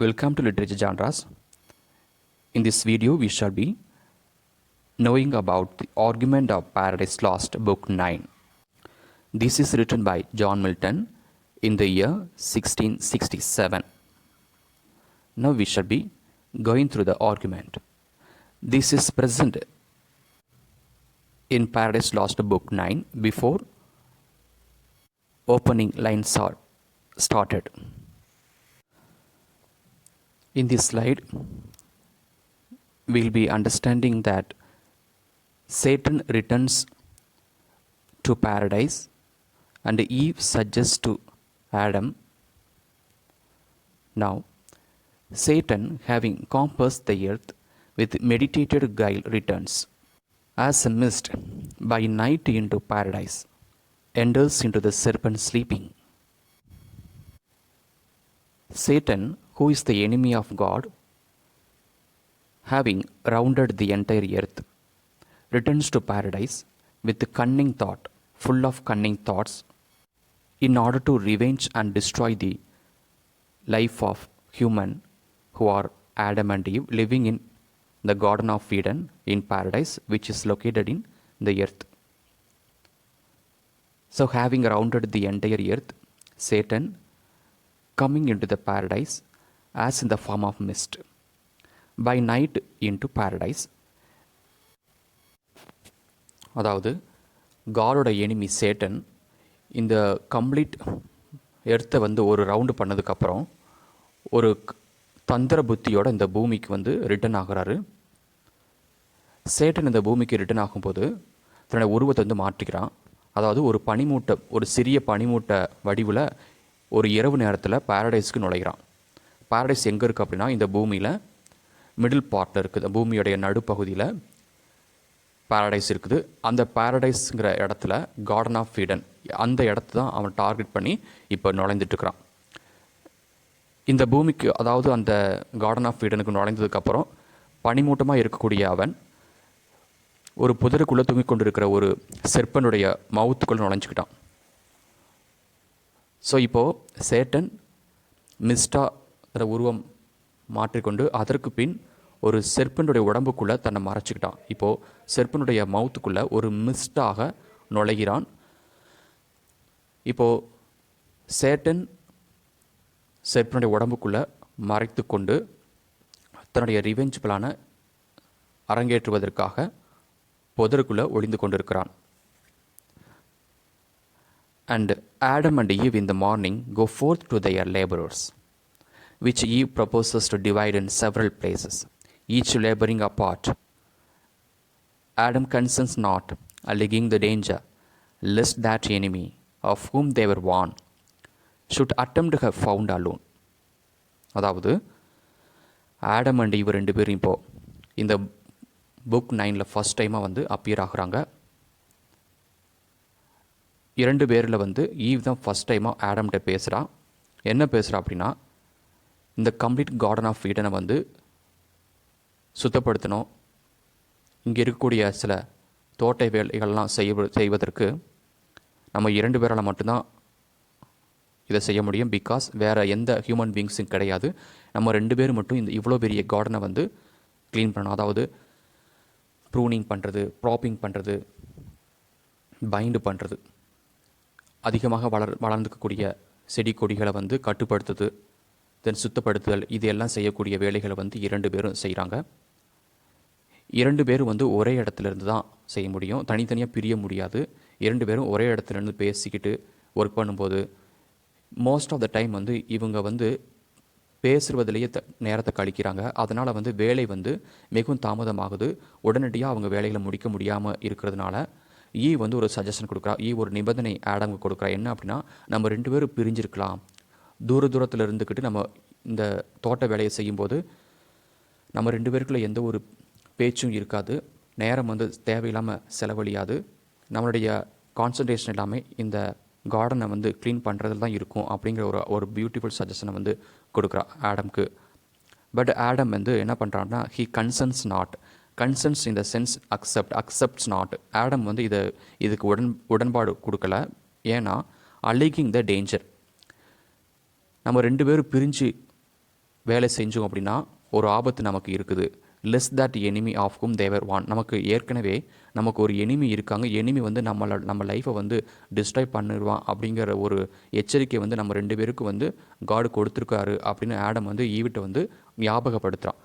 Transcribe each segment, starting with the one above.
Welcome to Literature Genres. In this video, we shall be knowing about the Argument of Paradise Lost, Book 9. This is written by John Milton in the year 1667. Now we shall be going through the argument. This is present in Paradise Lost, Book 9 before opening lines are started. In this slide, we'll be understanding that Satan returns to paradise and Eve suggests to Adam. Now, Satan, having compassed the earth with meditated guile, returns as a mist by night into paradise, enters into the serpent sleeping. Satan, who is the enemy of God, having rounded the entire earth, returns to paradise with a cunning thought, full of cunning thoughts, in order to revenge and destroy the life of human who are Adam and Eve living in the Garden of Eden in paradise, which is located in the earth. So having rounded the entire earth, Satan coming into the paradise as in the form of mist by night into paradise. அதாவது காடோட enemy Satan இந்த complete எர்த்தை வந்து ஒரு round பண்ணதுக்கப்புறம் ஒரு தந்திர புத்தியோட இந்த பூமிக்கு ரிட்டன் ஆகிறாரு. சேட்டன் இந்த பூமிக்கு ரிட்டன் ஆகும்போது தன்னோட உருவத்தை மாற்றிக்கிறான். அதாவது ஒரு பனிமூட்டை, ஒரு சிறிய பனிமூட்டை வடிவில் ஒரு இரவு நேரத்தில் பாரடைஸ்க்கு நுழைகிறான். பாரடைஸ் எங்கே இருக்குது அப்படின்னா இந்த பூமியில் மிடில் பார்ட்டில் இருக்குது. பூமியோடைய நடுப்பகுதியில் பாரடைஸ் இருக்குது. அந்த பாரடைஸுங்கிற இடத்துல கார்டன் ஆஃப் ஈடன், அந்த இடத்த தான் அவன் டார்கெட் பண்ணி இப்போ நுழைந்துட்டுருக்கிறான். இந்த பூமிக்கு, அதாவது அந்த கார்டன் ஆஃப் ஈடனுக்கு நுழைந்ததுக்கப்புறம் பனிமூட்டமாக இருக்கக்கூடிய அவன் ஒரு புதருக்குள்ளே தூங்கிக் கொண்டிருக்கிற ஒரு செர்பனுடைய மவுத்துக்குள்ளே நுழைஞ்சிக்கிட்டான். ஸோ இப்போது சேட்டன் மிஸ்டாகிற உருவம் மாற்றிக்கொண்டு அதற்கு பின் ஒரு செர்பனுடைய உடம்புக்குள்ளே தன்னை மறைச்சிக்கிட்டான். இப்போது செர்பனுடைய மவுத்துக்குள்ளே ஒரு மிஸ்டாக நுழைகிறான். இப்போது சேட்டன் செர்பனுடைய உடம்புக்குள்ளே மறைத்து கொண்டு தன்னுடைய ரிவெஞ்ச் பிளானை அரங்கேற்றுவதற்காக புதருக்குள்ளே ஒளிந்து கொண்டிருக்கிறான். And Adam and Eve in the morning go forth to their laborers, which Eve proposes to divide in several places, each laboring apart. Adam consents not, alleging the danger, lest that enemy, of whom they were warned, should attempt to have found alone. அதாவது Adam and eve ரெண்டு பேரும் இப்போது இந்த book 9ல் first டைமாக appear ஆகுறாங்க. இரண்டு பேரில் eve தான் ஃபஸ்ட் டைமாக ஆடம்கிட்ட பேசுகிறான். என்ன பேசுகிறா அப்படின்னா, இந்த கம்ப்ளீட் கார்டன் ஆஃப் ஈடனை சுத்தப்படுத்தணும், இங்கே இருக்கக்கூடிய சில தோட்ட வேலைகள்லாம் செய்வதற்கு நம்ம இரண்டு பேரால் மட்டும்தான் இதை செய்ய முடியும். பிகாஸ் வேறு எந்த ஹியூமன் பீங்ஸும் கிடையாது. நம்ம ரெண்டு பேரும் மட்டும் இந்த இவ்வளோ பெரிய கார்டனை க்ளீன் பண்ணணும். அதாவது ப்ரூனிங் பண்ணுறது, ப்ராப்பிங் பண்ணுறது, பைண்டு பண்ணுறது, அதிகமாக வளர்ந்துக்கக்கூடிய செடி கொடிகளை கட்டுப்படுத்துது, தென் சுத்தப்படுத்துதல், இது எல்லாம் செய்யக்கூடிய வேலைகளை இரண்டு பேரும் செய்கிறாங்க. இரண்டு பேரும் ஒரே இடத்துலேருந்து தான் செய்ய முடியும், தனித்தனியாக பிரிய முடியாது. இரண்டு பேரும் ஒரே இடத்துலேருந்து பேசிக்கிட்டு ஒர்க் பண்ணும்போது மோஸ்ட் ஆஃப் த டைம் இவங்க பேசுவதிலேயே நேரத்தை கழிக்கிறாங்க. அதனால் வேலை மிகவும் தாமதமாகுது. உடனடியாக அவங்க வேலைகளை முடிக்க முடியாமல் இருக்கிறதுனால ஒரு சஜஷன் கொடுக்குறா. ஒரு நிபந்தனை ஆடமுக்கு கொடுக்குறா. என்ன அப்படின்னா, நம்ம ரெண்டு பேரும் பிரிஞ்சிருக்கலாம், தூரத்தில் இருந்துக்கிட்டு நம்ம இந்த தோட்ட வேலையை செய்யும்போது நம்ம ரெண்டு பேருக்குள்ள எந்த ஒரு பேச்சும் இருக்காது, நேரம் தேவையில்லாமல் செலவழியாது, நம்மளுடைய கான்சன்ட்ரேஷன் எல்லாமே இந்த கார்டனை க்ளீன் பண்ணுறதுல தான் இருக்கும் அப்படிங்கிற ஒரு பியூட்டிஃபுல் சஜஷனை கொடுக்குறா ஆடம்க்கு. பட் ஆடம் என்ன பண்ணுறான்னா, he consents not. Consents in the sense accepts not. Adam இதுக்கு உடன்பாடு கொடுக்கல. ஏன்னா அலிகிங் த டேஞ்சர், நம்ம ரெண்டு பேரும் பிரிஞ்சு வேலை செஞ்சோம் அப்படின்னா ஒரு ஆபத்து நமக்கு இருக்குது. Less that enemy of whom they were warned. நமக்கு ஏற்கனவே நமக்கு ஒரு எனிமி இருக்காங்க. எனிமி வந்து நம்ம லைஃப்பை வந்து டிஸ்ட்ராய் பண்ணிடுவான் அப்படிங்கிற ஒரு எச்சரிக்கை வந்து நம்ம 2 பேருக்கும் வந்து காட் கொடுத்துருக்காரு அப்படின்னு ஆடம் வந்து ஈவிட்ட வந்து ஞாபகப்படுத்துகிறான்.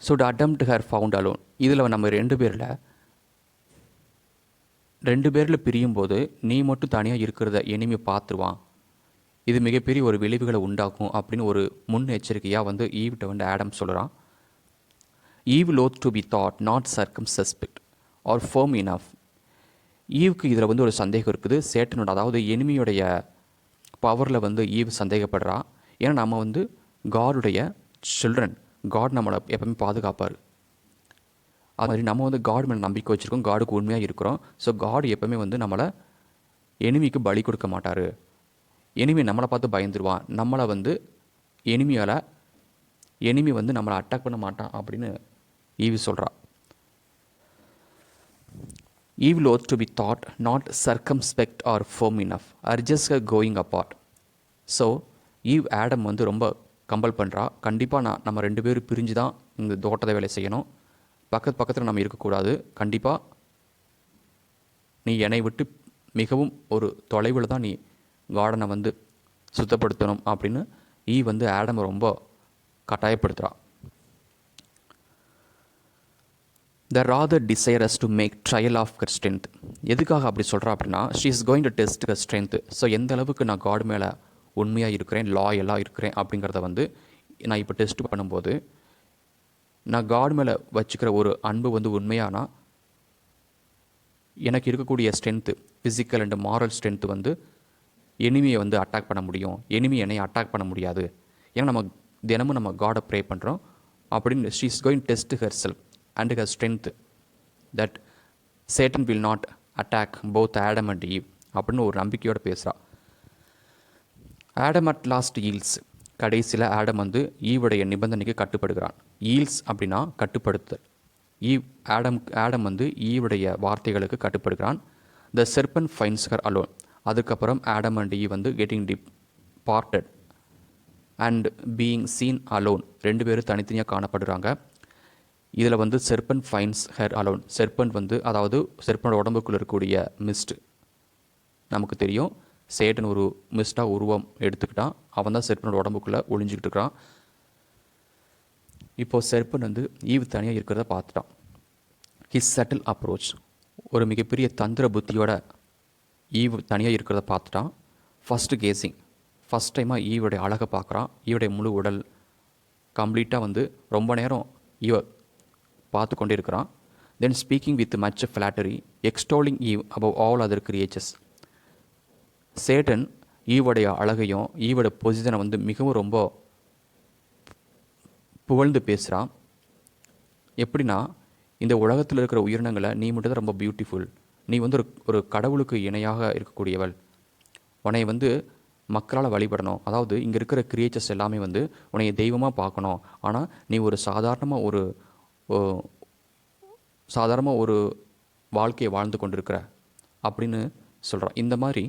So to attempt her found alone. இதில் நம்ம 2 பேரில் பிரியும் போது நீ மட்டும் தனியாக இருக்கிறத எனிமி பார்த்துருவான், இது மிகப்பெரிய ஒரு விளைவுகளை உண்டாக்கும் அப்படின்னு ஒரு முன் எச்சரிக்கையாக வந்து ஈவ்கிட்ட வந்து ஆடம் சொல்கிறான். Eve loath to be thought not circumspect or firm enough. ஈவுக்கு இதில் வந்து ஒரு சந்தேகம் இருக்குது. சேட்டனோட அதாவது எனிமியோடைய பவரில் வந்து ஈவ் சந்தேகப்படுறா. ஏன்னா நம்ம வந்து காடுடைய சில்ட்ரன், காட் நம்மளை எப்பவுமே பாதுகாப்பார். அது மாதிரி நம்ம வந்து காட் மேலே நம்பிக்கை வச்சுருக்கோம், காடுக்கு உண்மையாக இருக்கிறோம். ஸோ காடு எப்பவுமே வந்து நம்மளை எனிமிக்கு பலி கொடுக்க மாட்டார். எனிமி நம்மளை பார்த்து பயந்துருவான், நம்மளை வந்து எனிமி வந்து நம்மளை அட்டாக் பண்ண மாட்டான் அப்படின்னு ஈவி சொல்கிறா. Eve loath to be thought not circumspect or firm enough or just going apart. So Eve Adam வந்து ரொம்ப கம்பல் பண்ணுறா. கண்டிப்பாக நம்ம 2 பேரும் பிரிஞ்சு தான் இந்த தோட்டத்தை வேலை செய்யணும், பக்கத்தில் நம்ம இருக்கக்கூடாது. கண்டிப்பாக நீ என்னை விட்டு மிகவும் ஒரு தொலைவில் தான் நீ கார்டனை வந்து சுத்தப்படுத்தணும் அப்படின்னு வந்து ஆடம் ரொம்ப கட்டாயப்படுத்துகிறா. The rather desirous to make trial of her strength. எதுக்காக அப்படி சொல்கிறா அப்படின்னா, she is going to test her strength. So எந்த அளவுக்கு நான் காட் மேலே உண்மையாக இருக்கிறேன், லாயலாக இருக்கிறேன் அப்படிங்கிறத வந்து நான் இப்போ டெஸ்ட் பண்ணும்போது, நான் காட் மேலே வச்சுக்கிற ஒரு அன்பு வந்து உண்மையானா எனக்கு இருக்கக்கூடிய strength, physical and moral strength வந்து எனிமியை வந்து அட்டாக் பண்ண முடியும், எனிமி என்னை அட்டாக் பண்ண முடியாது. ஏன்னா நம்ம தினமும் நம்ம காடை ப்ரே பண்ணுறோம் அப்படின்னு. She is going test herself and her strength that Satan will not attack both Adam and Eve அப்படின்னு ஒரு நம்பிக்கையோடு பேசுகிறா. Adam at last yields. கடைசியில் ஆடம் வந்து ஈவுடைய நிபந்தனைக்கு கட்டுப்படுகிறான். ஈல்ஸ் அப்படின்னா கட்டுப்படுத்தல். ஆடம் வந்து ஈவுடைய வார்த்தைகளுக்கு கட்டுப்படுகிறான். த செர்பன் ஃபைன்ஸ் ஹர் அலோன். அதுக்கப்புறம் ஆடம் அண்ட் ஈவ் வந்து getting departed and being scene alone. 2 பேரும் தனித்தனியாக காணப்படுறாங்க. இதில் வந்து செர்பன் ஃபைன்ஸ் ஹர் அலோன். செர்பன் வந்து அதாவது செர்பனோட உடம்புக்குள்ளே இருக்கக்கூடிய மிஸ்ட் நமக்கு தெரியும். சேட்டன் ஒரு மிஸ்டாக உருவம் எடுத்துக்கிட்டான். அவன் தான் செர்பனோட உடம்புக்குள்ளே ஒளிஞ்சிக்கிட்டு இருக்கிறான். இப்போது செர்பன் வந்து ஈவ் தனியாக இருக்கிறத பார்த்துட்டான். His subtle approach. ஒரு மிகப்பெரிய தந்திர புத்தியோட ஈவ் தனியாக இருக்கிறத பார்த்துட்டான். ஃபஸ்ட்டு கேசிங். ஃபஸ்ட் டைமாக ஈவுடைய அழகை பார்க்குறான். ஈவுடைய முழு உடல் கம்ப்ளீட்டாக வந்து ரொம்ப நேரம் ஈவை பார்த்து கொண்டே இருக்கிறான். Then speaking with much flattery extolling Eve above all other creatures. Satan ஈவோடைய அழகையும் ஈவோட பொசிஷனை வந்து மிகவும் ரொம்ப புகழ்ந்து பேசுகிறான். எப்படின்னா, இந்த உலகத்தில் இருக்கிற உயிரினங்களை நீ மட்டும் தான் ரொம்ப பியூட்டிஃபுல், நீ வந்து ஒரு கடவுளுக்கு இணையாக இருக்கக்கூடியவள், உன்னை வந்து மக்களால் வழிபடணும். அதாவது இங்கே இருக்கிற கிரியேச்சர்ஸ் எல்லாமே வந்து உன்னை தெய்வமாக பார்க்கணும். ஆனால் நீ ஒரு சாதாரணமாக ஒரு வாழ்க்கையை வாழ்ந்து கொண்டிருக்கிற அப்படின்னு சொல்கிறான். இந்த மாதிரி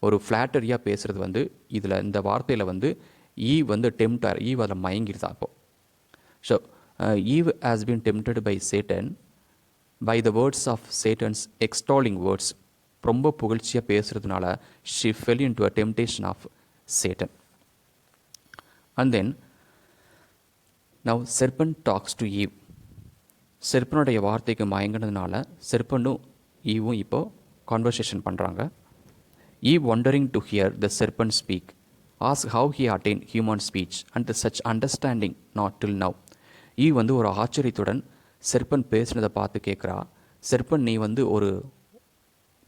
ஒரு ஃப்ளாட்டரியாக பேசுகிறது வந்து இதில் இந்த வார்த்தையில் வந்து ஈவ் வந்து டெம்ப்டர், ஈவ் அதில் மயங்கிடுதா. இப்போது so Eve has been tempted by Satan by the words of Satan's extolling words. ரொம்ப புகழ்ச்சியாக பேசுகிறதுனால she fell into a temptation of Satan. And then now serpent talks to Eve. செர்பனுடைய வார்த்தைக்கு மயங்கினதுனால செர்பனும் ஈவும் இப்போது கான்வர்சேஷன் பண்ணுறாங்க. Eve, wondering to hear the serpent speak, asked how he attained human speech and such understanding not till now. Eve வந்து ஒரு ஆச்சரியத்துடன் செர்பன் பேசினதை பார்த்து கேட்குறா. செர்பன், நீ வந்து ஒரு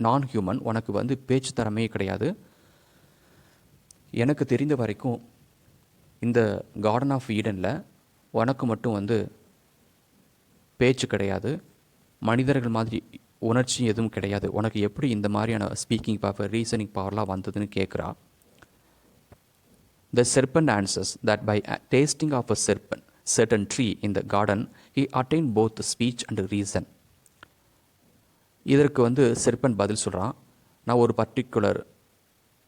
நான் ஹியூமன், உனக்கு வந்து பேச்சு தரமே கிடையாது. எனக்கு தெரிந்த வரைக்கும் இந்த கார்டன் ஆஃப் ஈடனில் உனக்கு மட்டும் வந்து பேச்சு கிடையாது, மனிதர்கள் மாதிரி உணர்ச்சி எதுவும் கிடையாது. உனக்கு எப்படி இந்த மாதிரியான ஸ்பீக்கிங் பவர், ரீசனிங் பவர்லாம் வந்ததுன்னு கேட்குறா. The serpent answers that by tasting of a certain tree in the garden, he attained both speech and reason. இதற்கு வந்து செர்பன் பதில் சொல்கிறான், நான் ஒரு பர்டிகுலர்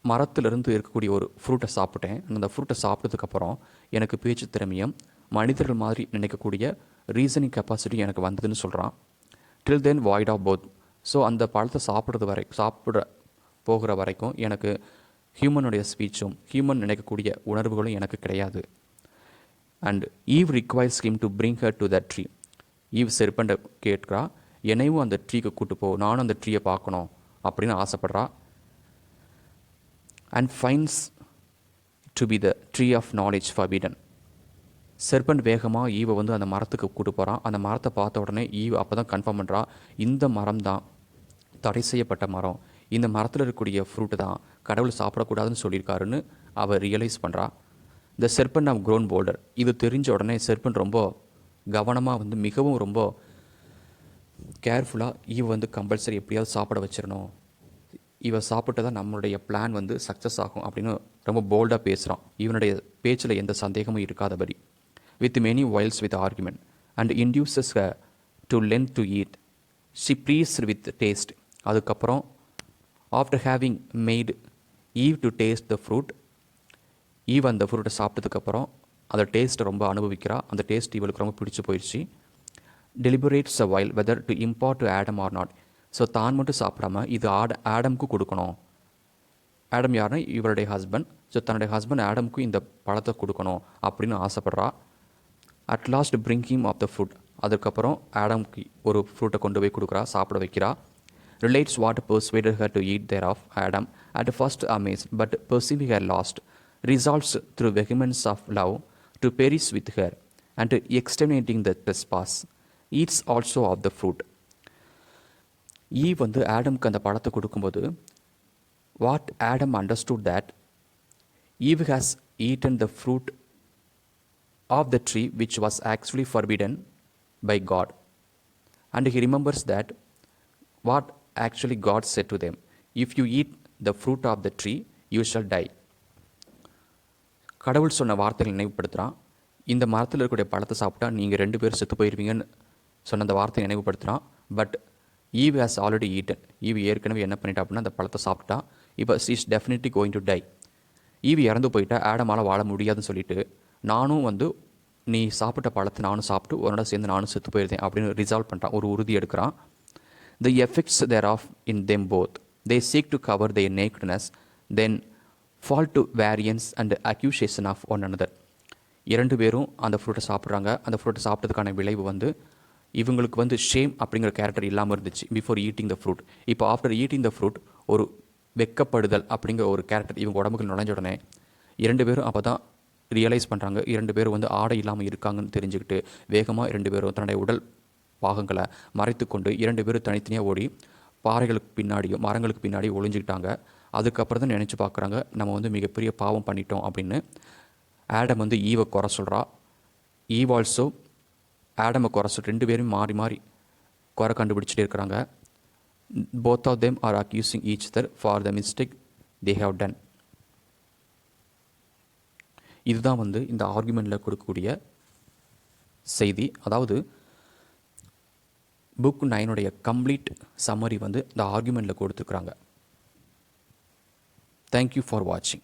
மரத்திலிருந்து இருக்கக்கூடிய ஒரு ஃப்ரூட்டை சாப்பிட்டேன். அந்த ஃப்ரூட்டை சாப்பிட்டதுக்கப்புறம் எனக்கு பேச்சு திறமையும் மனிதர்கள் மாதிரி நினைக்கக்கூடிய ரீசனிங் கெப்பாசிட்டி எனக்கு வந்ததுன்னு சொல்கிறான். டில் தென் வாய்ட் ஆஃப் போத். ஸோ அந்த பழத்தை சாப்பிட போகிற வரைக்கும் எனக்கு ஹியூமனுடைய ஸ்பீச்சும் ஹியூமன் நினைக்கக்கூடிய உணர்வுகளும் எனக்கு கிடையாது. And Eve requires him to bring her to that tree. ஈவ் செர்பண்டை கேட்குறா, என்னையும் அந்த ட்ரீக்கு கூட்டு போ, நானும் அந்த ட்ரீயை பார்க்கணும் அப்படின்னு ஆசைப்படுறா. And finds to be the tree of knowledge forbidden. Serpent வேகமாக ஈவை வந்து அந்த மரத்துக்கு கூட்டு போகிறான். அந்த மரத்தை பார்த்த உடனே ஈவ் அப்போ தான் கன்ஃபார்ம் பண்ணுறா, இந்த மரம் தான் தடை செய்யப்பட்ட மரம், இந்த மரத்தில் இருக்கக்கூடிய ஃப்ரூட்டு தான் கடவுள் சாப்பிடக்கூடாதுன்னு சொல்லியிருக்காருன்னு அவள் ரியலைஸ் பண்ணுறா. த செர்பண்ட் ஆஃப் க்ரோன் போல்டர். இது தெரிஞ்ச உடனே செர்பண்ட் ரொம்ப கவனமாக வந்து மிகவும் ரொம்ப கேர்ஃபுல்லாக ஈவை வந்து கம்பல்சரி எப்படியாவது சாப்பிட வச்சிடணும், இவ சாப்பிட்டு தான் நம்மளுடைய பிளான் வந்து சக்ஸஸ் ஆகும் அப்படின்னு ரொம்ப போல்டாக பேசுகிறான். இவனுடைய பேச்சில் எந்த சந்தேகமும் இருக்காதபடி. With many wiles with argument and induces to length to eat. She pleased with taste. அதுக்கப்புறம் after having made Eve to taste the fruit. Eve அந்த ஃப்ரூட்டை சாப்பிட்டதுக்கப்புறம் அந்த டேஸ்ட்டை ரொம்ப அனுபவிக்கிறா. அந்த டேஸ்ட் இவளுக்கு ரொம்ப பிடிச்சி போயிடுச்சு. Deliberates a while whether to impart to Adam or not. So தான் மட்டும் சாப்பிடாம இது ஆடம்க்கு கொடுக்கணும். ஆடம் யாருன்னா இவருடைய ஹஸ்பண்ட். ஸோ தன்னுடைய ஹஸ்பண்ட் ஆடம்க்கு இந்த பழத்தை கொடுக்கணும் அப்படின்னு ஆசைப்படுறா. At last bring him of the food. அதுக்கப்புறம் ஆடம்க்கு ஒரு ஃப்ரூட்டை கொண்டு போய் கொடுக்குறா, சாப்பிட வைக்கிறா. Relates what persuaded her to eat there of Adam at first amazed but perceiving her lost resolves through vehemence of love to perish with her and exterminating the trespass eats also of the fruit. Eve வந்து ஆடம்க்கு அந்த பழத்தை கொடுக்கும்போது what Adam understood that Eve has eaten the fruit of the tree which was actually forbidden by God. And he remembers that what actually God said to them, if you eat the fruit of the tree you shall die. கடவுள் சொன்ன வார்த்தைகளை நினைவுபடுத்துகிறான். இந்த மரத்தில் இருக்கக்கூடிய பழத்தை சாப்பிட்டா நீங்கள் 2 பேரும் செத்து போயிடுவீங்கன்னு சொன்ன அந்த வார்த்தையை நினைவுபடுத்துகிறான். But Eve has already eaten. Eve ஏற்கனவே என்ன பண்ணிட்டா அப்படின்னா அந்த பழத்தை சாப்பிட்டா. இப்போ she is definitely going to die. Eve இறந்து போயிட்டா, ஆடமால் வாழ முடியாதுன்னு சொல்லிட்டு நானும் வந்து நீ சாப்பிட்ட பழத்தை நானும் சாப்பிட்டு உன்னோட சேர்ந்து நானும் செத்து போயிருந்தேன் அப்படின்னு ரிசால்வ் பண்ணிட்டான், ஒரு உறுதி எடுக்கிறான். The effects there of in them both they seek to cover their nakedness then fall to variance and accusation of one another. 2 பேரும் அந்த ஃப்ரூட்டை சாப்பிட்றாங்க. அந்த ஃப்ரூட்டை சாப்பிட்டதுக்கான விளைவு வந்து இவங்களுக்கு வந்து ஷேம் அப்படிங்கிற கேரக்டர் இல்லாமல் இருந்துச்சு பிஃபோர் ஈட்டிங் த ஃப்ரூட். இப்போ ஆஃப்டர் ஈட்டிங் த ஃப்ரூட் ஒரு வெக்கப்படுதல் அப்படிங்கிற ஒரு கேரக்டர் இவங்க உடம்புக்கு நுழைஞ்ச உடனே 2 பேரும் அப்போ தான் ரியலைஸ் பண்ணுறாங்க. 2 பேரும் வந்து ஆடை இல்லாமல் இருக்காங்கன்னு தெரிஞ்சுக்கிட்டு வேகமாக 2 பேரும் தன்னுடைய உடல் பாகங்களை மறைத்து கொண்டு 2 பேரும் தனித்தனியாக ஓடி பாறைகளுக்கு பின்னாடியும் மரங்களுக்கு பின்னாடி ஒளிஞ்சிக்கிட்டாங்க. அதுக்கப்புறம் தான் நினச்சி பார்க்குறாங்க, நம்ம வந்து மிகப்பெரிய பாவம் பண்ணிட்டோம் அப்படின்னு. ஆடம் வந்து ஈவை குறை சொல்கிறா. ஈவ் ஆல்சோ ஆடமை குறை சொல். 2 பேரும் மாறி மாறி குறை கண்டுபிடிச்சிட்டே இருக்கிறாங்க. Both of them are accusing each other for the mistake they have done. இதுதான் வந்து இந்த ஆர்குமெண்ட்டில் கொடுக்கக்கூடிய செய்தி. அதாவது புக் 9 கம்ப்ளீட் சம்மரி வந்து இந்த ஆர்குமெண்ட்டில் கொடுத்துருக்குறாங்க. தேங்க்யூ ஃபார் வாட்சிங்.